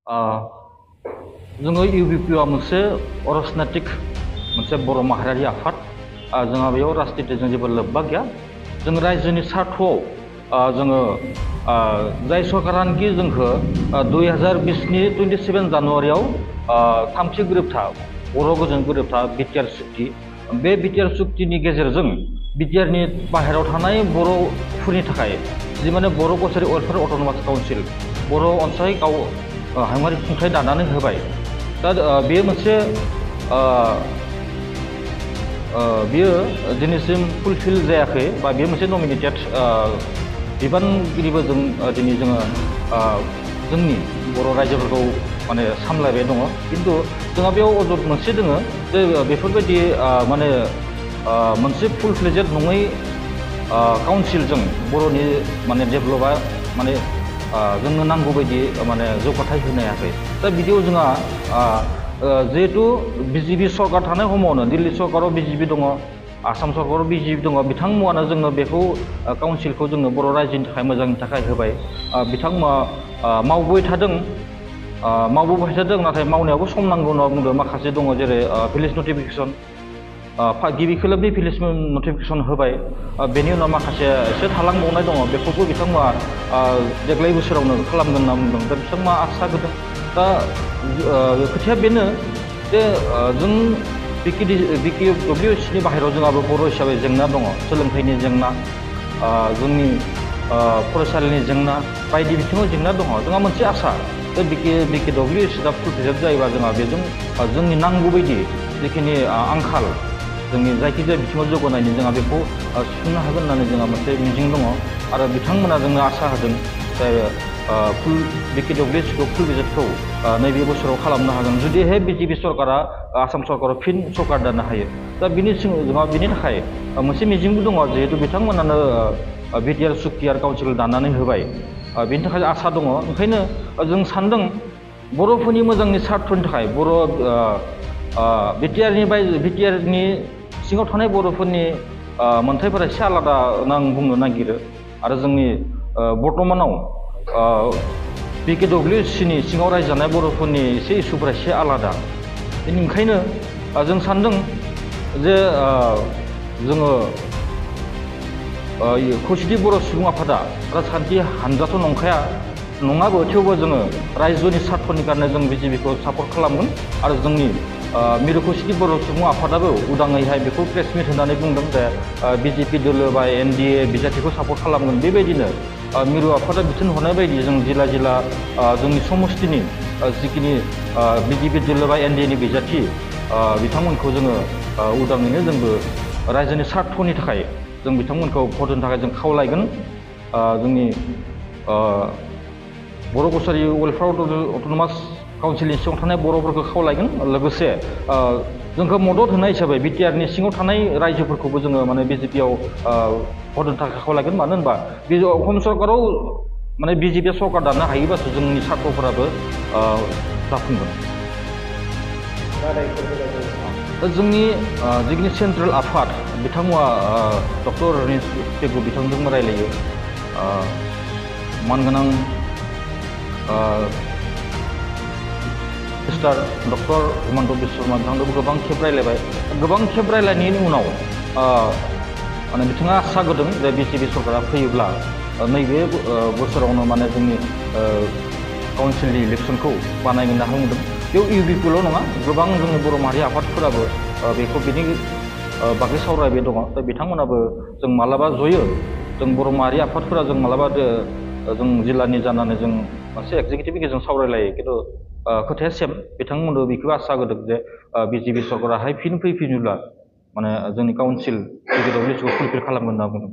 जोङो इउबिपिआ मोनसे अराजनैतिक मोनसे बर' माहारियारि आफाद जोंहा बेयाव राजनितिजों जेबो लोब्बा गैया जों रायजोनि सार्थ'आव जोङो जाय सरकारानोखि जोंखौ 2020नि 27 जानुवारियाव थामथि गोरोबथा बर' गोजोन गोरोबथा बिटिआर सुक्ति बे बिटिआर सुक्तिनि गेजेरजों बिटिआरनि बाहेरायाव थानाय बर'फोरनि थाखाय जि माने बर' कसारि वेलफेयार अट'नमास काउन्सिल बर' अनसाय गाव हायुङारि खुंथाय दानानै होबाय दा बेयो मोनसे बियो दिनैसिम फुलफिल जायाखै बा बेयो मोनसे नमिनेटेड बिबानगिरिबो जों दिनै जोङो जोंनि बर' रायजोफोरखौ माने सामलायबाय दङ खिन्थु जोंहा बेयाव अजद मोनसे दङ जे बेफोरबायदि माने मोनसे फुल फ्लेजेड नङै काउन्सिलजों बर'नि माने डेभेलपा माने जोंनो नांगौ बायदि माने जौगाथाय होनो हायाखै दा बिदियाव जोंहा जिहेतु बिजेपि सरकार थानाय समावनो दिल्ली सरकाराव बिजेपि दङ आसाम सरकाराव बिजेपि दङ बिथांमोनानो जोंनो बेखौ काउन्सिलखौ जोंनो बर' रायजोनि थाखाय मोजांनि थाखाय होबाय बिथांमोना मावबोबाय थादों नाथाय मावनायावबो सम नांगौ होनना बुंदों माखासे दङ जेरै भिलेज नटिफिकेसन गिबि खोलोबनि भिलेज नटिफिकेसन होबाय बेनि उनाव माखासे एसे थालांबावनाय दङ बेखौबो बिथांमोना देग्लाय बोसोरावनो खालामगोन होनना बुंदों दा बिथांमोना आसा होदों दा खोथाया बेनो जे जों बिकिडब्लिउसिनि बाहेरायाव जोंहाबो बर' हिसाबै जेंना दङ सोलोंथाइनि जेंना जोंनि फरायसालिनि जेंना बायदि बिथिङाव जेंना दङ जोंहा मोनसे आसा बे बिकिडब्लिउसि दा फुलफिल जायोबा जोंहा बेजों जोंनि नांगौ बायदि जिखिनि आंखाल जोंनि जायखिजाया बिथिङाव जौगानायनि जोंहा बेखौ सुफुंनो हागोन होननानै जोंहा मोनसे मिजिं दङ आरो बिथांमोना जोंनो आसा होदों जाय फुल बिकिडब्लिउसिखौ फुल भिजिटखौ नैबे बोसोराव खालामनो हागोन जुदिहाय बिजेपि सरकारा आसाम सरकाराव फिन सरकार दानो हायो दा बिनि जोंहा बिनि थाखाय मोनसे मिजिंबो दङ जिहेतु बिथांमोनानो बिटिआर सुक्ति आरो काउन्सिल दानानै होबाय बेनि थाखाय आसा दङ ओंखायनो जों सानदों बर'फोरनि मोजांनि सार्थनि थाखाय बर' बिटिआरनि सिङाव थानाय बर'फोरनि मोनथायफोरा एसे आलादा आं बुंनो नागिरो आरो जोंनि बर्तमानाव बिकिडब्लिउसिनि सिङाव रायजानाय बर'फोरनि एसे इसुफोरा एसे आलादा ओंखायनो जों सानदों जे जोङो खौसेथि बर' सुबुं आफादा राजखान्थि हानजाथ' नंखाया नङाबो थेवबो जोङो रायजोनि सार्थनि कारणे जों बिजेपिखौ सापर्ट खालामगोन आरो जोंनि मिरु खौसेथि बर' सुबुं आफादाबो उदाङैहाय बेखौ प्रेस मिट होनानै बुंदों जे बिजेपि दोलो बा एनडिए बिजाथिखौ सापर्ट खालामगोन बेबायदिनो मिरु आफादा बिथोन हरनाय बायदि जों जिल्ला जोंनि समस्तिनि जिखिनि बिजेपि दोलो बा एनडिएनि बिजाथि बिथांमोनखौ जोङो उदाङैनो जोंबो रायजोनि सार्थनि थाखाय जों बिथांमोनखौ भट होनो थाखाय जों खावलायगोन जोंनि बर' कसारि वेलफेयार अट'नमास काउन्सिलनि सिङाव थानाय बर'फोरखौ खावलायगोन लोगोसे जोंखौ मदद होनाय हिसाबै बिटिआरनि सिङाव थानाय रायजोफोरखौबो जोङो माने बिजेपिआव भट होनो थाखाय खावलायगोन मानो होनबा असम सरकाराव माने बिजेपिआ सरकार दानो हायोबासो जोंनि सार्थफोराबो जाफुंगोन जोंनि जिखिनि सेन्ट्रेल आफाद बिथांमोना डक्टर रनिस पेगु बिथांजों रायलायो मानगोनां मिस्टार डक्टर हिमन्त बिश्व शर्मा बिथांजोंबो गोबां खेब रायलायबाय गोबां खेब रायलायनायनि उनाव माने बिथाङा आसा होदों जे बिजेपि सरकारा फैयोब्ला नैबे बोसोरावनो माने जोंनि काउन्सिलनि इलेक्सनखौ बानायगोन होनना बुंदों बेयाव इउबिपिल' नङा गोबां जोंनि बर' माहारि आफादफोराबो बेखौ बिनि बागै सावरायबाय दङ दा बिथांमोनाबो जों मालाबा जयो जों बर' माहारि आफादफोरा जों मालाबा जों जिल्लानि जानानै जों मोनसे एक्जिकिउटिभनि गेजेरजों सावरायलायो खिन्थु खोथाया सेम बिथांमोननो बेखौ आसा होदों जे बिजेपि सरकाराहाय फिन फैफिनोब्ला माने जोंनि काउन्सिल बिकिडब्लिउसिखौ फुलफिल खालामगोन होनना बुंदों